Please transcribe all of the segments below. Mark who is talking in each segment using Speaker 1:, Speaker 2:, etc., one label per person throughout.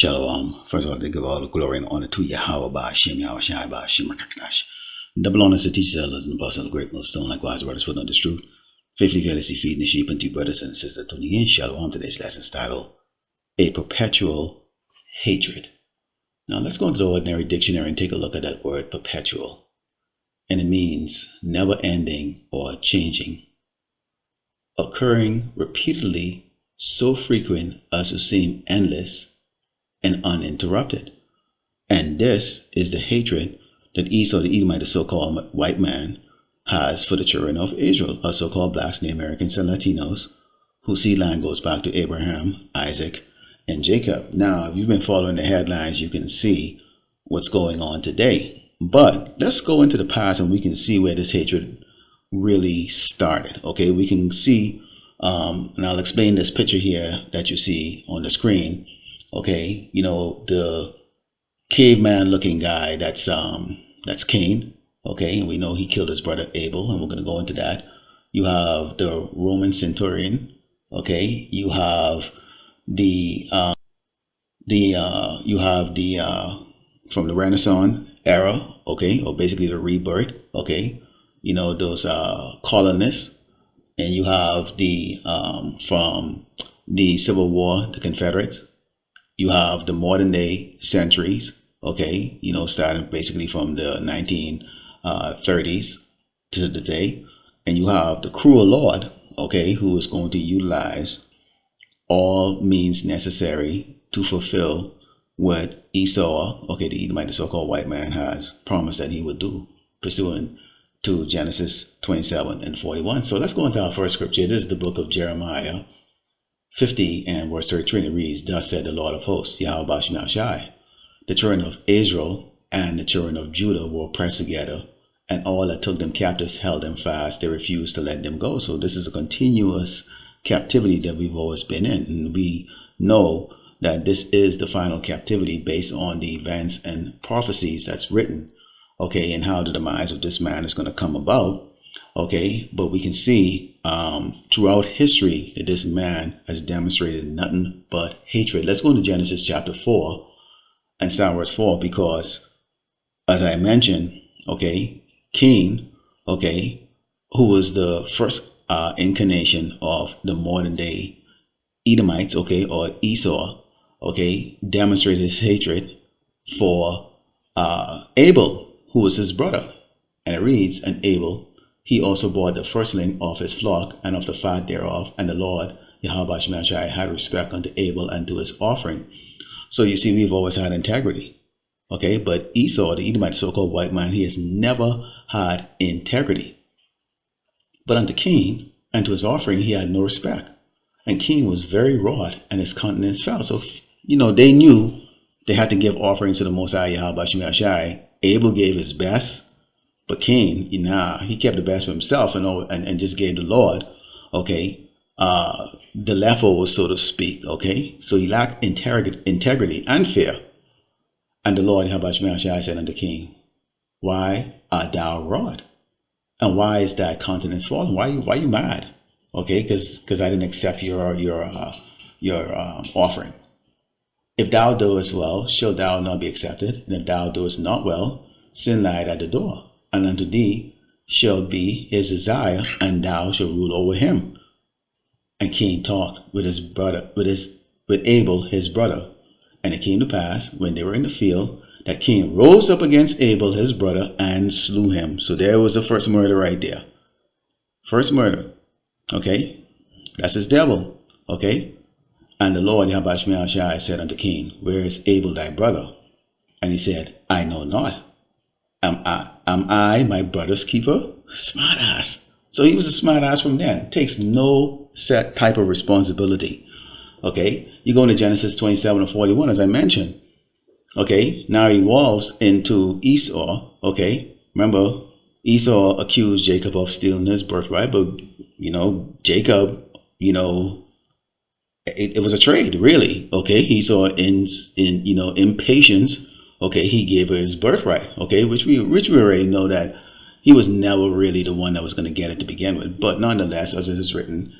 Speaker 1: Shalom. First of all, they give all the glory and honor to Yahweh, Ba'ashem, Yahweh Shai, Ba'ashem, Makakdash. Double honors to teach the elders and the apostles of the great millstone, likewise, brothers put on this truth. Faithfully, fearlessly feeding the sheep unto brothers and sisters tuning in. Shalom. Today's lesson is titled A Perpetual Hatred. Now, let's go into the ordinary dictionary and take a look at that word perpetual. And it means never ending or changing, occurring repeatedly, so frequent as to seem endless and uninterrupted. And this is the hatred that Esau the Edomite, the so-called white man, has for the children of Israel, or so-called blacks, Native Americans, and Latinos, whose seed line goes back to Abraham, Isaac, and Jacob. Now, if you've been following the headlines, you can see what's going on today. But let's go into the past and we can see where this hatred really started. Okay, we can see, and I'll explain this picture here that you see on the screen. Okay, you know, the caveman looking guy, that's Cain. Okay, and we know he killed his brother Abel, and we're going to go into that. You have the Roman centurion. Okay, you have the from the Renaissance era. Okay, or basically the rebirth. Okay, you know, those colonists, and you have the from the Civil War, the Confederates. You have the modern day centuries, okay, you know, starting basically from the 1930s to the day. And you have the cruel Lord, okay, who is going to utilize all means necessary to fulfill what Esau, okay, the Edomite, the so-called white man, has promised that he would do, pursuant to Genesis 27 and 41. So let's go into our first scripture. This is the book of Jeremiah 50 and verse 33, and it reads, "Thus said the Lord of hosts, Yahweh Ba'ashem Shai, the children of Israel and the children of Judah were oppressed together, and all that took them captives held them fast. They refused to let them go." So this is a continuous captivity that we've always been in, and we know that this is the final captivity based on the events and prophecies that's written, okay, and how the demise of this man is going to come about. Okay, but we can see throughout history that this man has demonstrated nothing but hatred. Let's go into Genesis chapter 4 and start verse 4, because as I mentioned, okay, Cain, okay, who was the first incarnation of the modern day Edomites, okay, or Esau, okay, demonstrated his hatred for Abel, who was his brother. And it reads, "And Abel, he also brought the firstling of his flock and of the fat thereof, and the Lord Yahweh Shai had respect unto Abel and to his offering." So you see, we've always had integrity, okay? But Esau, the Edomite, so-called white man, he has never had integrity. But unto Cain and to his offering, he had no respect. And Cain was very wroth, and his countenance fell. So, you know, they knew they had to give offerings to the Most High Yahweh Shai. Abel gave his best. But Cain, he kept the best for himself and just gave the Lord, okay, the leftovers, so to speak, okay? So he lacked integrity and fear. And the Lord, Yahweh said unto Cain, "Why art thou wroth? And why is thy countenance fallen? Why are you mad? Okay, because I didn't accept your offering. If thou doest well, shalt thou not be accepted? And if thou doest not well, sin lieth at the door. And unto thee shall be his desire, and thou shalt rule over him." And Cain talked with his brother, with Abel his brother. And it came to pass, when they were in the field, that Cain rose up against Abel his brother and slew him. So there was the first murder right there. First murder. Okay, that's his devil. Okay, and the Lord Yahweh Shai said unto Cain, "Where is Abel thy brother?" And he said, "I know not. Am I my brother's keeper?" Smart ass. So he was a smart ass from then. Takes no set type of responsibility. Okay, you go into Genesis 27 and 41, as I mentioned. Okay, now he evolves into Esau. Okay, remember, Esau accused Jacob of stealing his birthright, but you know, Jacob, you know, it was a trade, really. Okay, Esau in impatience. Okay, he gave her his birthright. Okay, which we already know that he was never really the one that was going to get it to begin with. But nonetheless, as it is written,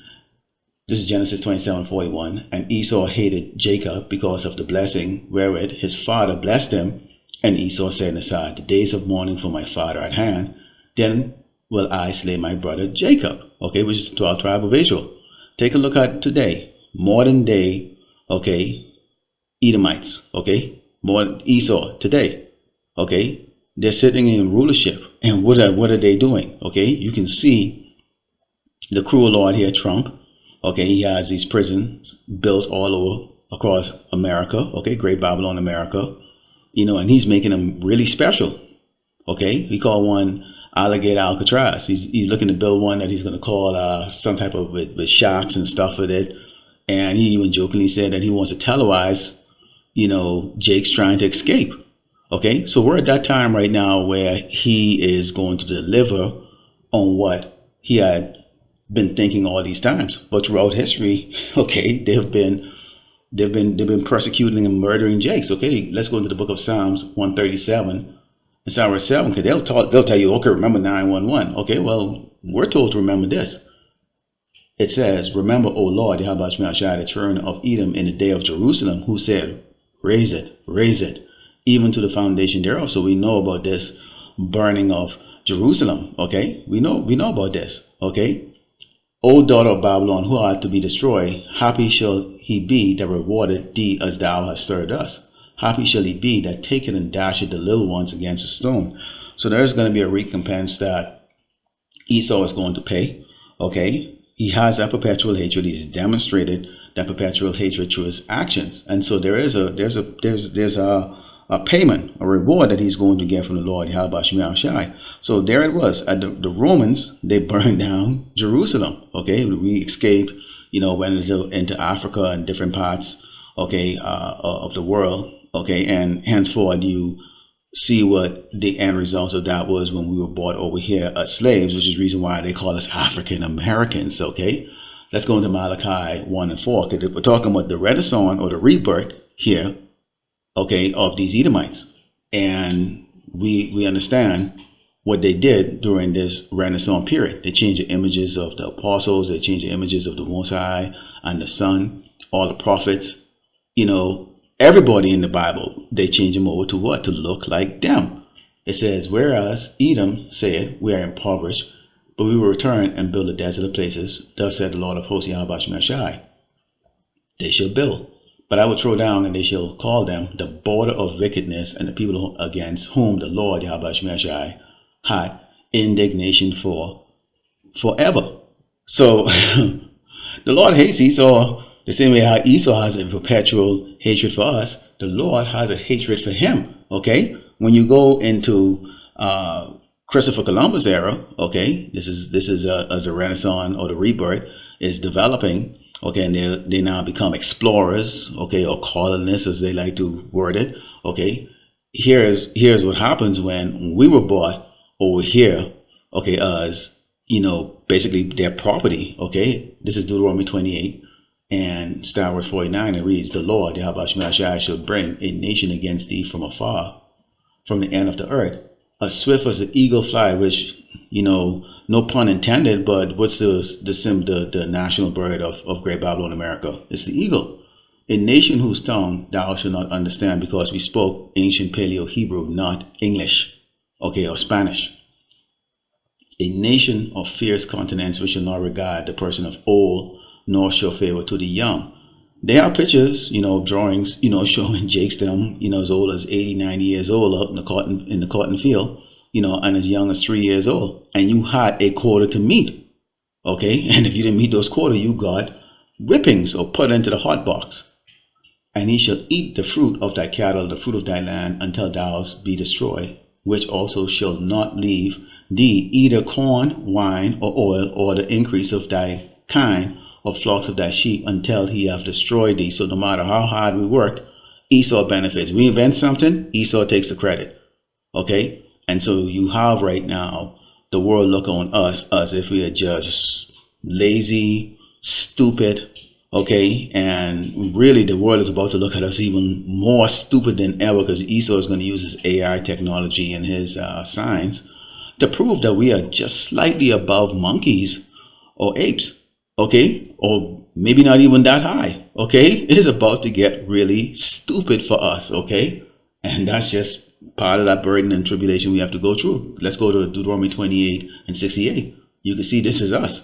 Speaker 1: This is Genesis 27:41. And Esau hated Jacob because of the blessing wherewith his father blessed him. And Esau said in aside, the days of mourning for my father at hand, then will I slay my brother Jacob. Okay, which is the 12th tribe of Israel. Take a look at today, modern day, okay, Edomites, okay, more Esau today, okay. They're sitting in rulership, and what are they doing? Okay, you can see the cruel Lord here, Trump. Okay, he has these prisons built all over across America. Okay, Great Babylon, America. You know, and he's making them really special. Okay, he called one Alligator Alcatraz. He's looking to build one that he's going to call some type of with sharks and stuff with it. And he even jokingly said that he wants to televise, you know, Jake's trying to escape. Okay, so we're at that time right now where he is going to deliver on what he had been thinking all these times. But throughout history, okay, they've been persecuting and murdering Jakes. Okay, let's go into the book of Psalms 137 and Psalm 7, because they'll tell you, okay, remember 911. Okay, well, we're told to remember this. It says, remember, O Lord, Yahweh Shemashai, the children of Edom in the day of Jerusalem, who said, raise it, even to the foundation thereof. So we know about this burning of Jerusalem. Okay, we know about this. Okay, O daughter of Babylon, who art to be destroyed, happy shall he be that rewarded thee as thou hast stirred us. Happy shall he be that taketh and dasheth the little ones against a stone. So there's going to be a recompense that Esau is going to pay. Okay, he has that perpetual hatred. He's demonstrated that perpetual hatred through his actions, and so there's a payment, a reward that he's going to get from the Lord, Yahweh Shemashai. So there it was. At the Romans, they burned down Jerusalem. Okay, we escaped, you know, went into Africa and different parts, okay, of the world. Okay, and henceforth you see what the end results of that was when we were brought over here as slaves, which is the reason why they call us African Americans. Okay, let's go into Malachi 1 and 4, because we're talking about the Renaissance or the rebirth here, okay, of these Edomites. And we understand what they did during this Renaissance period. They changed the images of the apostles, they changed the images of the Most High and the Son, all the prophets, you know, everybody in the Bible, they changed them over to what? To look like them. It says, whereas Edom said, we are impoverished, but we will return and build the desolate places. Thus said the Lord of hosts, Yahweh Shemashai. They shall build, but I will throw down, and they shall call them the border of wickedness, and the people against whom the Lord Yahweh Shemashai had indignation for forever. So the Lord hates Esau the same way how Esau has a perpetual hatred for us. The Lord has a hatred for him. Okay, when you go into Christopher Columbus era, okay, this is as a Renaissance or the rebirth is developing. Okay, and they now become explorers, okay, or colonists as they like to word it. Okay, here's what happens when we were bought over here, okay, as, you know, basically their property. Okay, this is Deuteronomy 28 and Star Wars 49. It reads, the Lord Yahweh Shemashai shall bring a nation against thee from afar, from the end of the earth, as swift as the eagle fly, which, you know, no pun intended, but what's the national bird of Great Babylon, America? It's the eagle. A nation whose tongue thou shalt not understand, because we spoke ancient Paleo-Hebrew, not English, okay, or Spanish. A nation of fierce countenance which shall not regard the person of old, nor show favor to the young. There are pictures, you know, drawings, you know, showing Jake's them, you know, as old as 80, 90 years old out in the cotton field, you know, and as young as 3 years old. And you had a quarter to meet, okay? And if you didn't meet those quarter, you got whippings or put into the hot box. And he shall eat the fruit of thy cattle, the fruit of thy land, until thou be destroyed, which also shall not leave thee either corn, wine, or oil, or the increase of thy kind, or flocks of thy sheep, until he have destroyed thee. So no matter how hard we work, Esau benefits. We invent something, Esau takes the credit. Okay? And so you have right now the world look on us as if we are just lazy, stupid, okay? And really the world is about to look at us even more stupid than ever, because Esau is going to use his AI technology and his science to prove that we are just slightly above monkeys or apes. okay, or maybe not even that high, okay. It is about to get really stupid for us, okay, and that's just part of that burden and tribulation we have to go through. Let's go to Deuteronomy 28 and 68. You can see this is us.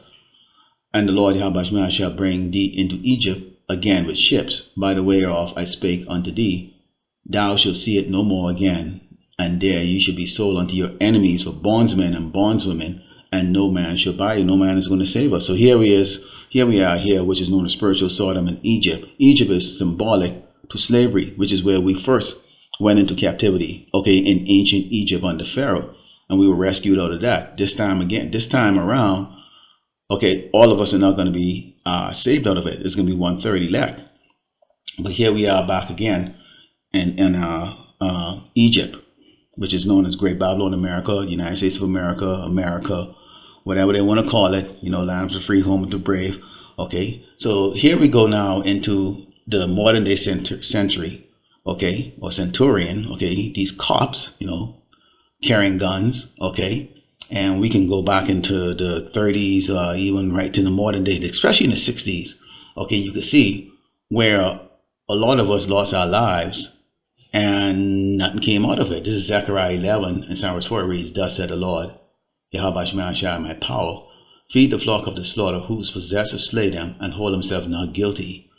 Speaker 1: And the Lord Yahweh shall bring thee into Egypt again with ships, by the way whereof I spake unto thee. Thou shalt see it no more again, and there you shall be sold unto your enemies for bondsmen and bondswomen, and no man shall buy you. No man is going to save us. So here we are here, which is known as spiritual Sodom and Egypt. Egypt is symbolic to slavery, which is where we first went into captivity, okay, in ancient Egypt under Pharaoh, and we were rescued out of that. This time around, okay, all of us are not going to be saved out of it. It's going to be 1/3 elect. But here we are back again in Egypt, which is known as Great Babylon America, United States of America, America, whatever they want to call it, land of the free, home of the brave. Okay, so here we go now into the modern day century, okay, or centurion, okay, these cops, carrying guns, okay, and we can go back into the 30s, even right to the modern day, especially in the 60s, okay, you can see where a lot of us lost our lives and nothing came out of it. This is Zechariah 11 and Psalm 4 reads, thus said the Lord, Yahweh Shemashah, my power, feed the flock of the slaughter, whose possessors slay them, and hold themselves not guilty.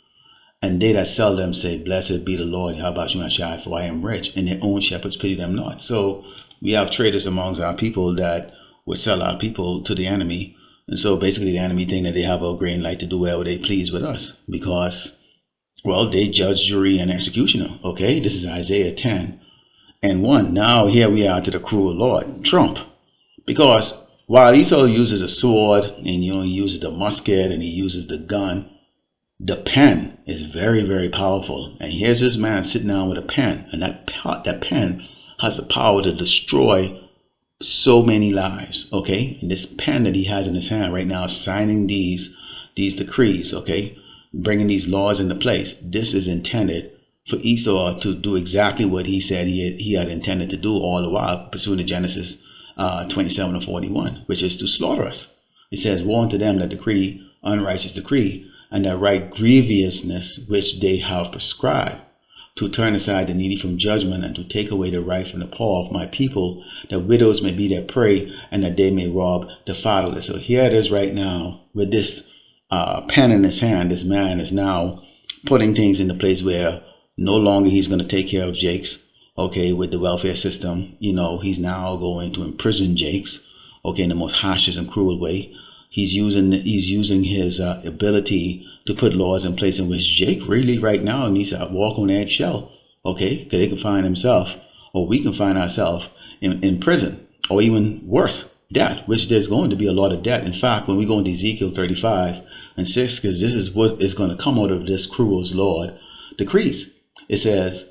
Speaker 1: And they that sell them say, blessed be the Lord, Yahweh Shemashah, for I am rich, and their own shepherds pity them not. So we have traders amongst our people that would sell our people to the enemy. And so basically the enemy think that they have a green light to do whatever they please with us because, well, they judge, jury, and executioner. Okay, this is Isaiah 10 and 1. Now here we are to the cruel Lord, Trump. Because while Esau uses a sword and he uses the musket and he uses the gun, the pen is very, very powerful. And here's this man sitting down with a pen, and that pen has the power to destroy so many lives. Okay, and this pen that he has in his hand right now, signing these decrees, okay, bringing these laws into place. This is intended for Esau to do exactly what he said he had intended to do all the while, pursuing the Genesis 27 and 41, which is to slaughter us. It says, woe unto them that decree unrighteous decree, and that write grievousness which they have prescribed, to turn aside the needy from judgment, and to take away the right from the poor of my people, that widows may be their prey, and that they may rob the fatherless. So here it is right now, with this pen in his hand. This man is now putting things into place where no longer he's going to take care of Jakes, okay, with the welfare system. He's now going to imprison Jakes, okay, in the most harshest and cruel way. He's using his ability to put laws in place in which Jake really right now needs to walk on eggshell, okay, because he can find himself, or we can find ourselves in prison, or even worse, debt, which there's going to be a lot of debt. In fact, when we go into Ezekiel 35 and 6, because this is what is going to come out of this cruel Lord decrees. It says,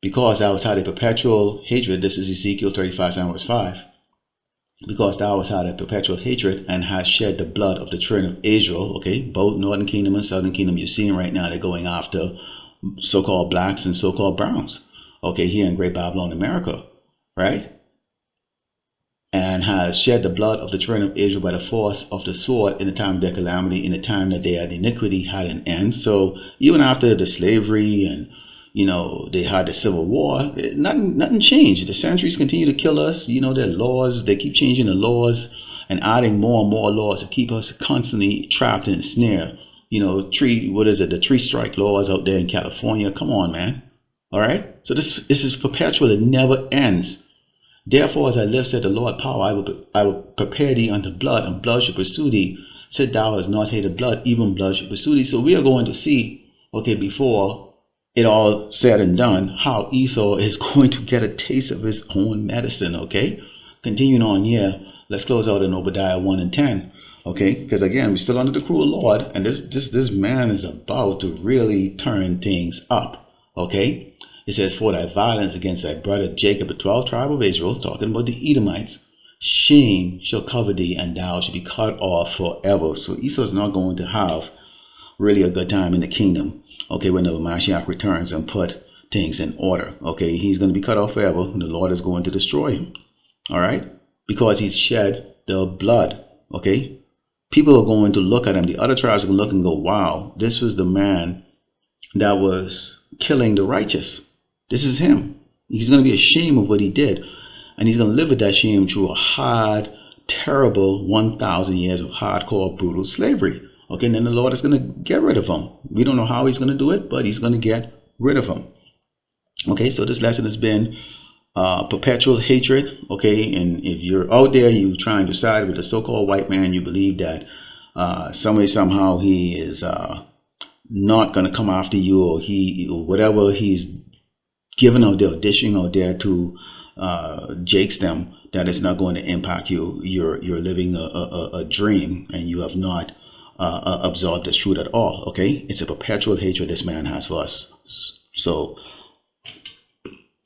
Speaker 1: because thou hast had a perpetual hatred, this is Ezekiel 35, verse 5, because thou hast had a perpetual hatred and hast shed the blood of the children of Israel, okay, both northern kingdom and southern kingdom, you're seeing right now they're going after so-called blacks and so-called browns, okay, here in Great Babylon, America, right? And has shed the blood of the children of Israel by the force of the sword in the time of their calamity, in the time that their iniquity had an end. So even after the slavery and they had the Civil War, nothing changed. The centuries continue to kill us. Their laws, they keep changing the laws and adding more and more laws to keep us constantly trapped in a snare. The 3 strike laws out there in California. Come on, man. All right. So this is perpetual. It never ends. Therefore, as I live, said the Lord power, I will prepare thee unto blood, and blood shall pursue thee. Said thou hast not hated blood, even blood shall pursue thee. So we are going to see, okay, before it all said and done, how Esau is going to get a taste of his own medicine, okay? Continuing on here, let's close out in Obadiah 1 and 10, okay? Because again, we're still under the cruel Lord, and this man is about to really turn things up, okay? It says, for thy violence against thy brother Jacob, the 12th tribe of Israel, talking about the Edomites, shame shall cover thee, and thou shalt be cut off forever. So Esau is not going to have really a good time in the kingdom, okay, when the Mashiach returns and put things in order, okay? He's going to be cut off forever, and the Lord is going to destroy him, all right? Because he's shed the blood, okay? people are going to look at him. The other tribes are going to look and go, wow, this was the man that was killing the righteous. This is him. He's going to be ashamed of what he did. And he's going to live with that shame through a hard, terrible 1,000 years of hardcore, brutal slavery. Okay, and then the Lord is going to get rid of him. We don't know how he's going to do it, but he's going to get rid of him. Okay, so this lesson has been perpetual hatred. Okay, and if you're out there, you trying to side with the so-called white man, you believe that some way, somehow he is not going to come after you, or whatever he's given out there, dishing out there to jakes them, that it's not going to impact you. You're living a dream, and you have not absorbed this truth at all. Okay, it's a perpetual hatred this man has for us. So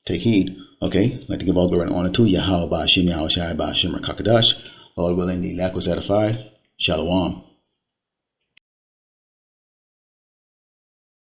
Speaker 1: take heed. Okay, I'd like to give all glory and honor to Yahweh Ba'ashim Yahweh Shai Ba'ashim Rakakadash. Lord willing, the elect was edified. Shalom.